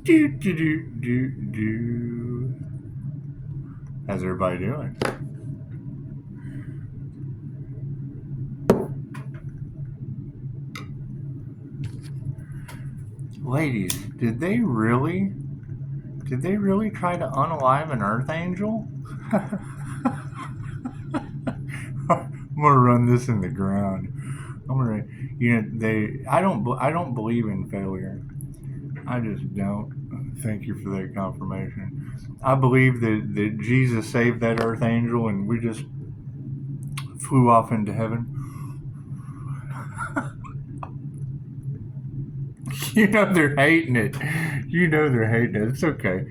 Do, do, do, do, do. How's everybody doing? Ladies, did they really try to unalive an earth angel? I'm gonna run this in the ground. I'm gonna, I don't believe in failure. I just don't. Thank you for that confirmation. I believe that Jesus saved that earth angel and we just flew off into heaven. They're hating it. They're hating it. It's okay.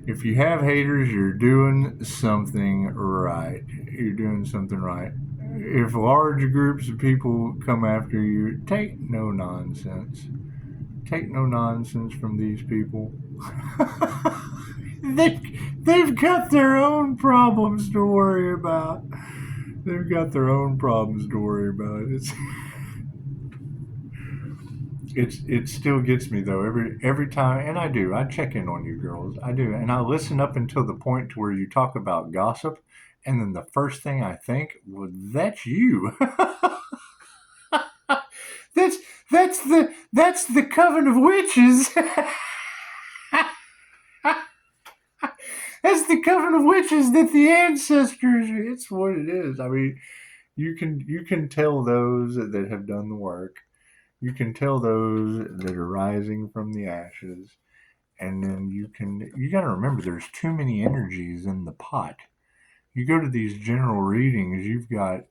If you have haters, you're doing something right. You're doing something right. If large groups of people come after you, take no nonsense. Take no nonsense from these people. They've got their own problems to worry about. They've got their own problems to worry about. It still gets me though every time, and I check in on you girls, I do, and I listen up until the point to where you talk about gossip, and then the first thing I think, well, that's you. that's that's the coven of witches. That's the coven of witches that the ancestors. It's what it is. I mean, you can tell those that have done the work. You can tell those that are rising from the ashes, and then you got to remember there's too many energies in the pot. You go to these general readings, you've got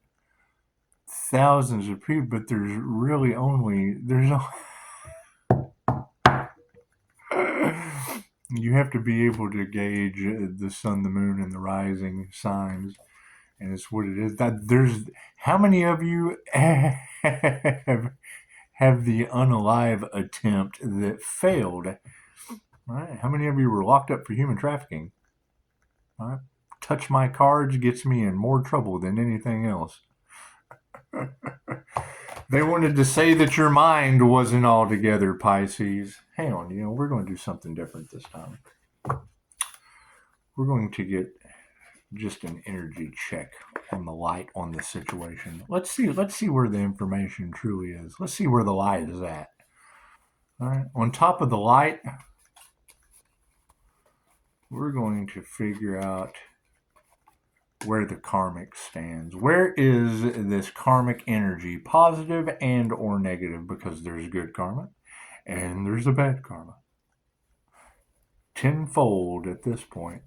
thousands of people, but there's you have to be able to gauge the sun, the moon, and the rising signs, and it's what it is. That there's how many of you have the unalive attempt that failed? Right? How many of you were locked up for human trafficking? Right? Touch my cards gets me in more trouble than anything else. They wanted to say that your mind wasn't all together, Pisces. Hang on, we're going to do something different this time. We're going to get just an energy check on the light on the situation. Let's see where the information truly is. Let's see where the light is at. All right. On top of the light, we're going to figure out where the karmic stands. Where is this karmic energy, positive and or negative? Because there's good karma and there's a bad karma. Tenfold at this point.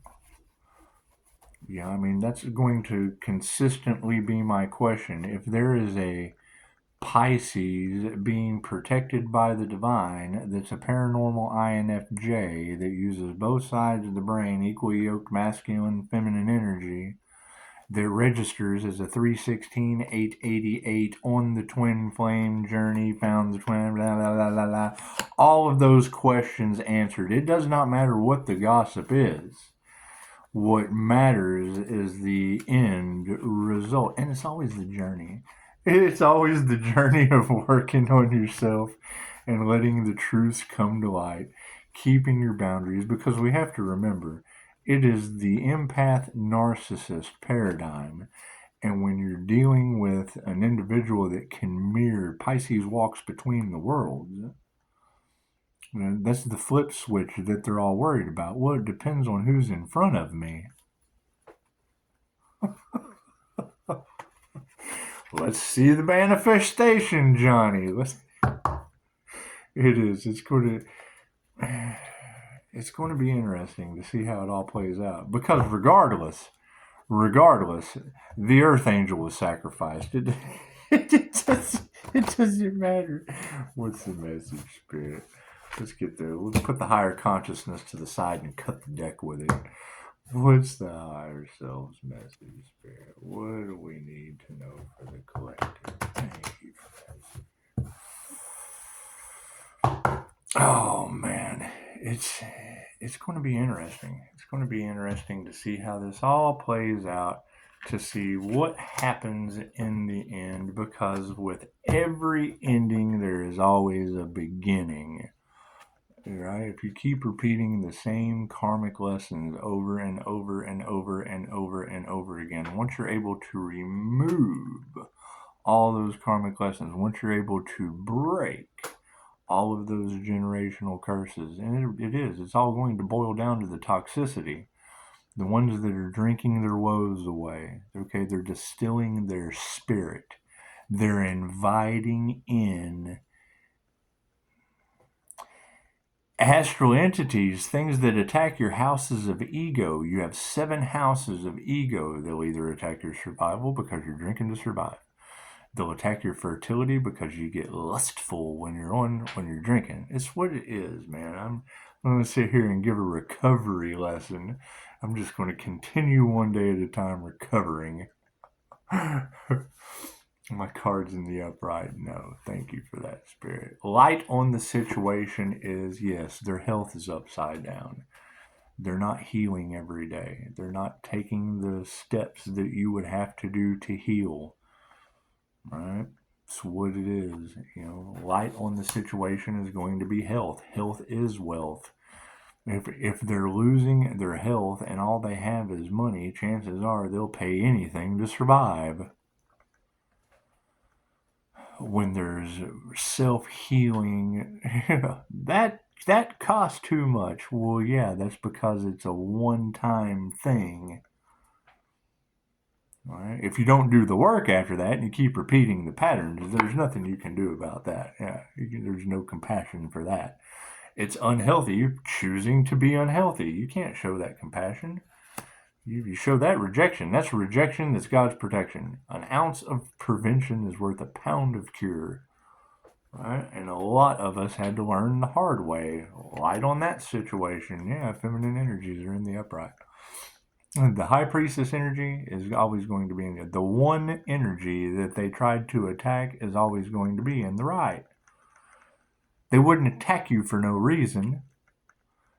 Yeah, I mean, that's going to consistently be my question. If there is a Pisces being protected by the divine that's a paranormal INFJ that uses both sides of the brain, equally yoked masculine, feminine energy, that registers as a 316 888 on the twin flame journey, found the twin, blah, blah, blah, blah, blah. All of those questions answered. It does not matter what the gossip is. What matters is the end result. And it's always the journey. It's always the journey of working on yourself and letting the truths come to light, keeping your boundaries, because we have to remember, it is the empath narcissist paradigm. And when you're dealing with an individual that can mirror, Pisces walks between the worlds. That's the flip switch that they're all worried about. Well, it depends on who's in front of me. Let's see the manifestation, Johnny. It is. It's going to be interesting to see how it all plays out. Because regardless, the Earth Angel was sacrificed. It doesn't matter. What's the message, Spirit? Let's get there. Let's put the higher consciousness to the side and cut the deck with it. What's the higher self's message, Spirit? What do we need to know for the collective? Thank you for that. Oh man, it's going to be interesting. It's going to be interesting to see how this all plays out, to see what happens in the end, because with every ending there is always a beginning. right? If you keep repeating the same karmic lessons over and over and over and over and over again, once you're able to remove all those karmic lessons, once you're able to break all of those generational curses, and it's all going to boil down to the toxicity. The ones that are drinking their woes away, okay, they're distilling their spirit. They're inviting in astral entities, things that attack your houses of ego. You have 7 houses of ego. They'll either attack your survival because you're drinking to survive. They'll attack your fertility because you get lustful when you're drinking. It's what it is, man. I'm going to sit here and give a recovery lesson. I'm just going to continue one day at a time recovering. My card's in the upright. No, thank you for that, Spirit. Light on the situation is, yes, their health is upside down. They're not healing every day. They're not taking the steps that you would have to do to heal. Right? It's what it is. Light on the situation is going to be health. Health is wealth. If they're losing their health and all they have is money, chances are they'll pay anything to survive. When there's self-healing, that costs too much. Well, yeah, that's because it's a one-time thing. Right? If you don't do the work after that and you keep repeating the patterns, there's nothing you can do about that. Yeah, there's no compassion for that. It's unhealthy. You're choosing to be unhealthy. You can't show that compassion. You show that rejection. That's rejection. That's God's protection. An ounce of prevention is worth a pound of cure. Right? And a lot of us had to learn the hard way. Light on that situation. Yeah, feminine energies are in the upright. The high priestess energy is always going to be in the one energy that they tried to attack is always going to be in the right. They wouldn't attack you for no reason.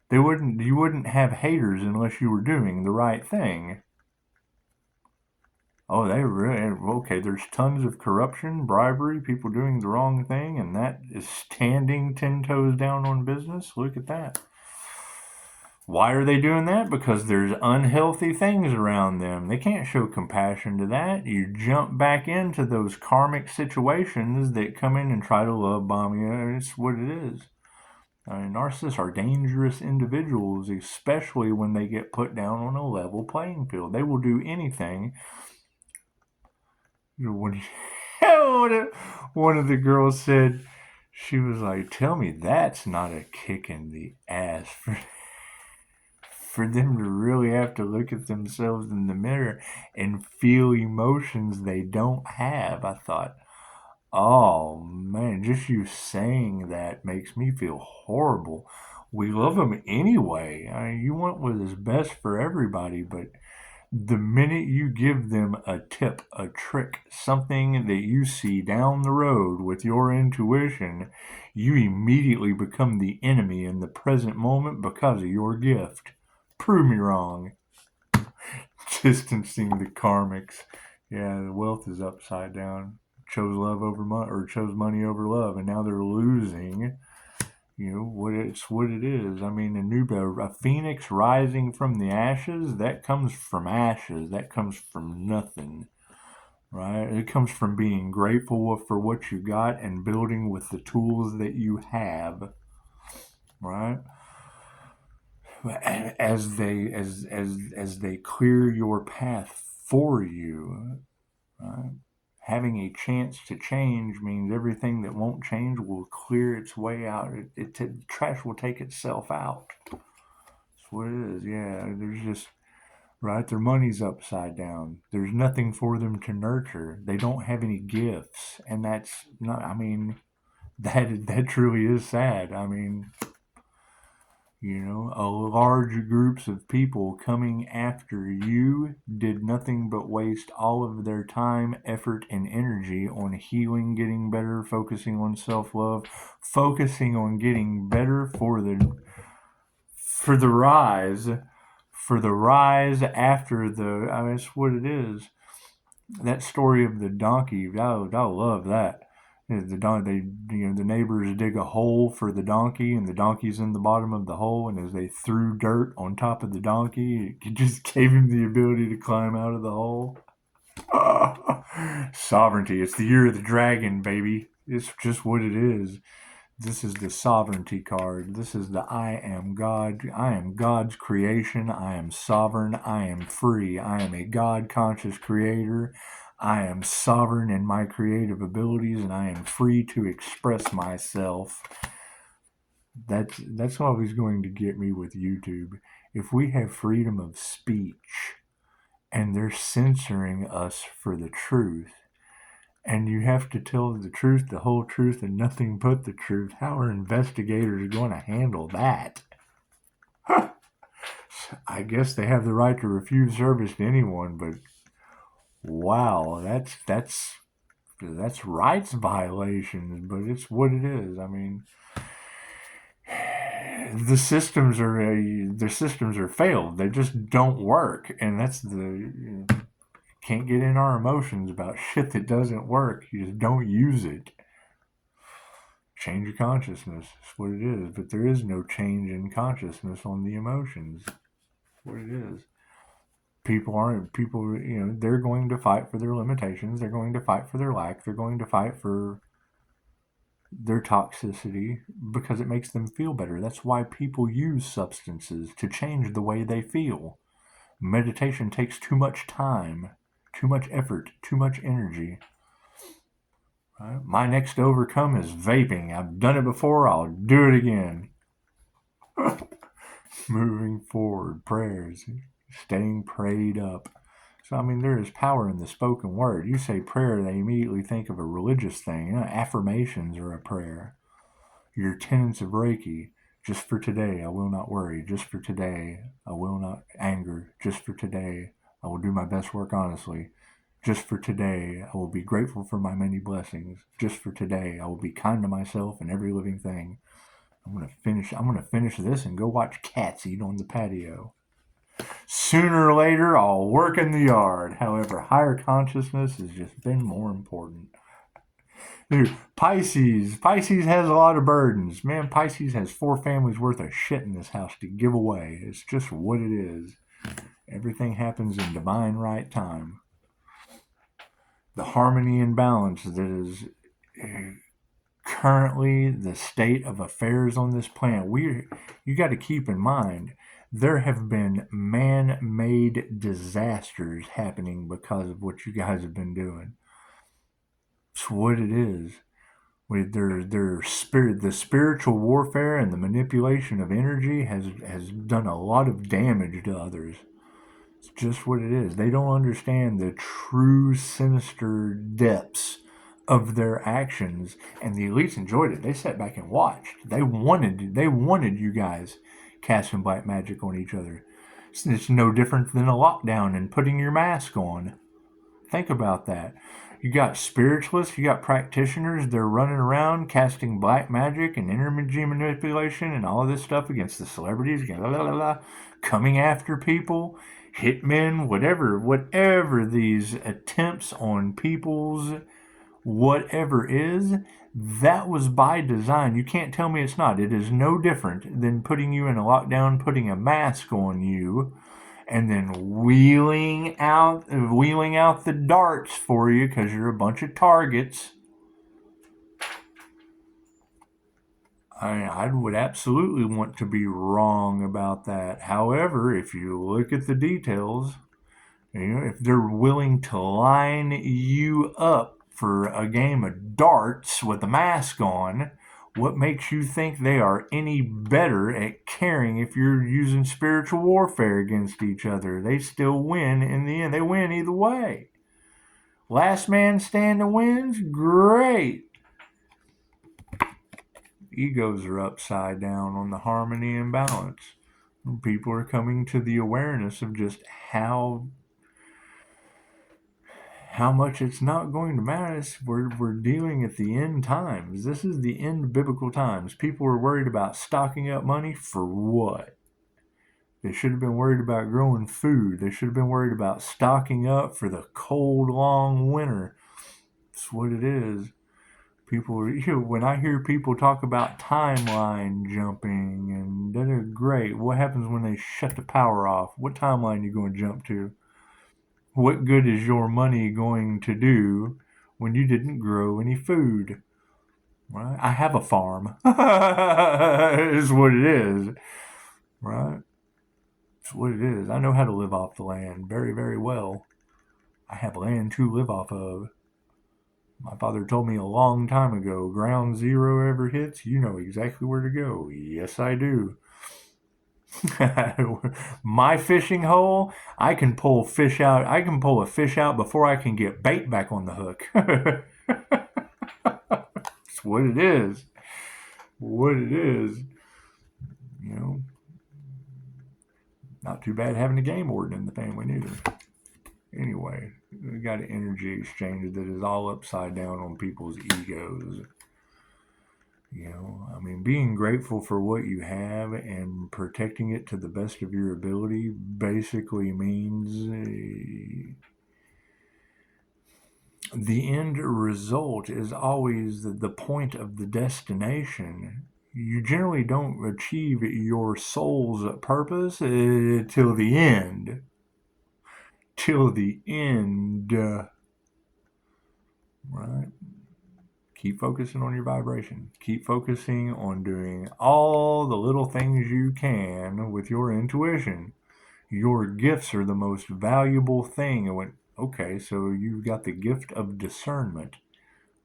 You wouldn't have haters unless you were doing the right thing. Oh, they really, okay, there's tons of corruption, bribery, people doing the wrong thing, and that is standing 10 toes down on business. Look at that. Why are they doing that? Because there's unhealthy things around them. They can't show compassion to that. You jump back into those karmic situations that come in and try to love bomb you. It's what it is. Narcissists are dangerous individuals, especially when they get put down on a level playing field. They will do anything. When one of the girls said, she was like, tell me that's not a kick in the ass for them to really have to look at themselves in the mirror and feel emotions they don't have. I thought, oh man, just you saying that makes me feel horrible. We love them anyway. You want what is best for everybody, but the minute you give them a tip, a trick, something that you see down the road with your intuition, you immediately become the enemy in the present moment because of your gift. Prove me wrong. Distancing the karmics. Yeah, the wealth is upside down. Chose love over money, or chose money over love, and now they're losing. What it is. I mean, a phoenix rising from the ashes, that comes from ashes. That comes from nothing, right? It comes from being grateful for what you got and building with the tools that you have, right? As they clear your path for you, right? Having a chance to change means everything that won't change will clear its way out. Trash will take itself out. That's what it is. Yeah, there's just, right, their money's upside down. There's nothing for them to nurture. They don't have any gifts. And that's not, that truly is sad. Large groups of people coming after you did nothing but waste all of their time, effort, and energy on healing, getting better, focusing on self-love, focusing on getting better for the rise, after it's what it is. That story of the donkey, I love that. The neighbors dig a hole for the donkey, and the donkey's in the bottom of the hole. And as they threw dirt on top of the donkey, it just gave him the ability to climb out of the hole. Sovereignty. It's the year of the dragon, baby. It's just what it is. This is the sovereignty card. This is the I am God. I am God's creation. I am sovereign. I am free. I am a God conscious creator. I am sovereign in my creative abilities, and I am free to express myself. That's always going to get me with YouTube. If we have freedom of speech and they're censoring us for the truth, and you have to tell the truth, the whole truth, and nothing but the truth, how are investigators going to handle that? I guess they have the right to refuse service to anyone, but wow, that's rights violations, but it's what it is. I mean, the systems are failed. They just don't work, and that's can't get in our emotions about shit that doesn't work. You just don't use it. Change your consciousness. That's what it is. But there is no change in consciousness on the emotions. That's what it is. People, they're going to fight for their limitations. They're going to fight for their lack. They're going to fight for their toxicity because it makes them feel better. That's why people use substances, to change the way they feel. Meditation takes too much time, too much effort, too much energy. Right? My next overcome is vaping. I've done it before. I'll do it again. Moving forward, prayers, staying prayed up. So, I mean, there is power in the spoken word. You say prayer, they immediately think of a religious thing. Affirmations are a prayer. Your tenets of Reiki. Just for today, I will not worry. Just for today, I will not anger. Just for today, I will do my best work honestly. Just for today, I will be grateful for my many blessings. Just for today, I will be kind to myself and every living thing. I'm gonna finish this and go watch cats eat on the patio. Sooner or later, I'll work in the yard. However, higher consciousness has just been more important. Dude, Pisces has a lot of burdens. Man, Pisces has 4 families worth of shit in this house to give away. It's just what it is. Everything happens in divine right time. The harmony and balance that is currently the state of affairs on this planet. You got to keep in mind, there have been man-made disasters happening because of what you guys have been doing. It's what it is. The spiritual warfare and the manipulation of energy has done a lot of damage to others. It's just what it is. They don't understand the true sinister depths of their actions, and the elites enjoyed it. They sat back and watched. They wanted you guys casting black magic on each other. It's no different than a lockdown and putting your mask on. Think about that. You got spiritualists, you got practitioners, they're running around casting black magic and energy manipulation and all of this stuff against the celebrities, coming after people, hitmen, whatever these attempts on people's whatever is, that was by design. You can't tell me it's not. It is no different than putting you in a lockdown, putting a mask on you, and then wheeling out the darts for you because you're a bunch of targets. I would absolutely want to be wrong about that. However, if you look at the details, if they're willing to line you up for a game of darts with a mask on, what makes you think they are any better at caring if you're using spiritual warfare against each other? They still win in the end. They win either way. Last man standing wins? Great. Egos are upside down on the harmony and balance. People are coming to the awareness of just how much it's not going to matter. We're dealing at the end times. This is the end biblical times. People are worried about stocking up money for what? They should have been worried about growing food. They should have been worried about stocking up for the cold, long winter. That's what it is. People, when I hear people talk about timeline jumping, and that is great. What happens when they shut the power off? What timeline are you going to jump to? What good is your money going to do when you didn't grow any food? Right? I have a farm. Is what it is. Right? It's what it is. I know how to live off the land very, very well. I have land to live off of. My father told me a long time ago, ground zero ever hits, you know exactly where to go. Yes, I do. My fishing hole, I can pull fish out. I can pull a fish out before I can get bait back on the hook. It's what it is. What it is. You know, not too bad having a game warden in the family neither. Anyway, we got an energy exchange that is all upside down on people's egos. You know, I mean, being grateful for what you have and protecting it to the best of your ability basically means the end result is always the point of the destination. You generally don't achieve your soul's purpose till the end. Till the end. Right? Keep focusing on your vibration. Keep focusing on doing all the little things you can with your intuition. Your gifts are the most valuable thing. I went, okay, so you've got the gift of discernment,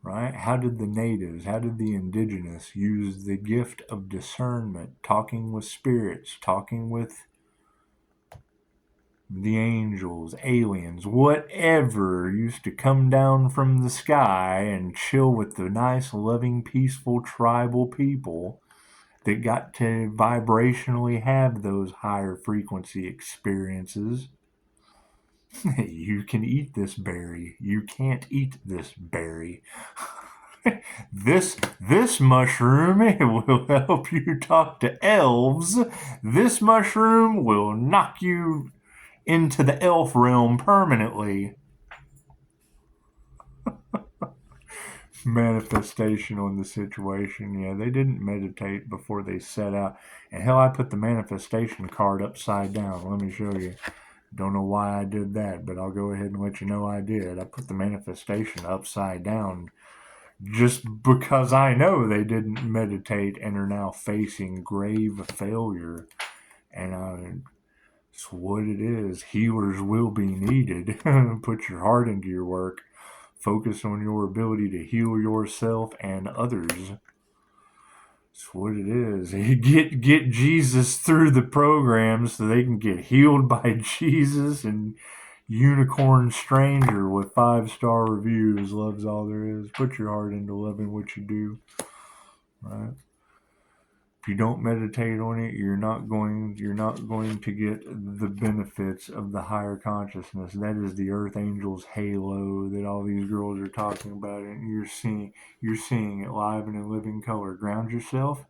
right? How did the natives, how did the indigenous use the gift of discernment? Talking with spirits, talking with the angels, aliens, whatever used to come down from the sky and chill with the nice, loving, peaceful tribal people that got to vibrationally have those higher frequency experiences. You can eat this berry. You can't eat this berry. This mushroom will help you talk to elves. This mushroom will knock you into the elf realm permanently. Manifestation on the situation. Yeah, they didn't meditate before they set out. And hell, I put the manifestation card upside down. Let me show you. Don't know why I did that, but I'll go ahead and let you know I did. I put the manifestation upside down just because I know they didn't meditate and are now facing grave failure. And it's what it is. Healers will be needed. Put your heart into your work. Focus on your ability to heal yourself and others. It's what it is. Get Jesus through the program so they can get healed by Jesus. And Unicorn Stranger with 5-star reviews loves all there is. Put your heart into loving what you do. Right? If you don't meditate on it, you're not going to get the benefits of the higher consciousness. That is the Earth Angel's halo that all these girls are talking about, and you're seeing it live and in living color. Ground yourself.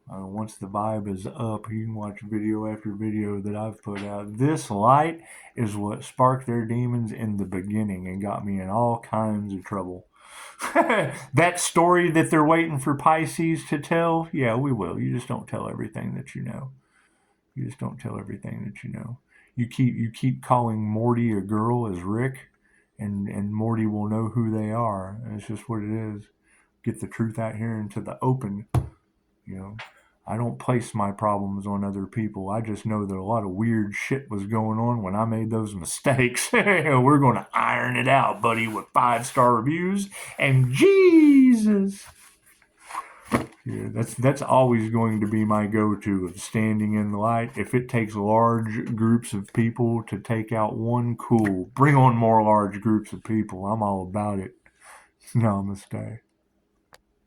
Once the vibe is up, you can watch video after video that I've put out. This light is what sparked their demons in the beginning and got me in all kinds of trouble. That story that they're waiting for Pisces to tell, yeah, we will. You just don't tell everything that you know. You just don't tell everything that you know. You keep calling Morty a girl as Rick, and Morty will know who they are. And it's just what it is. Get the truth out here into the open. You know, I don't place my problems on other people. I just know that a lot of weird shit was going on when I made those mistakes. We're going to iron it out, buddy, with 5-star reviews and Jesus. Yeah, that's always going to be my go-to of standing in the light. If it takes large groups of people to take out one, cool. Bring on more large groups of people. I'm all about it. Namaste.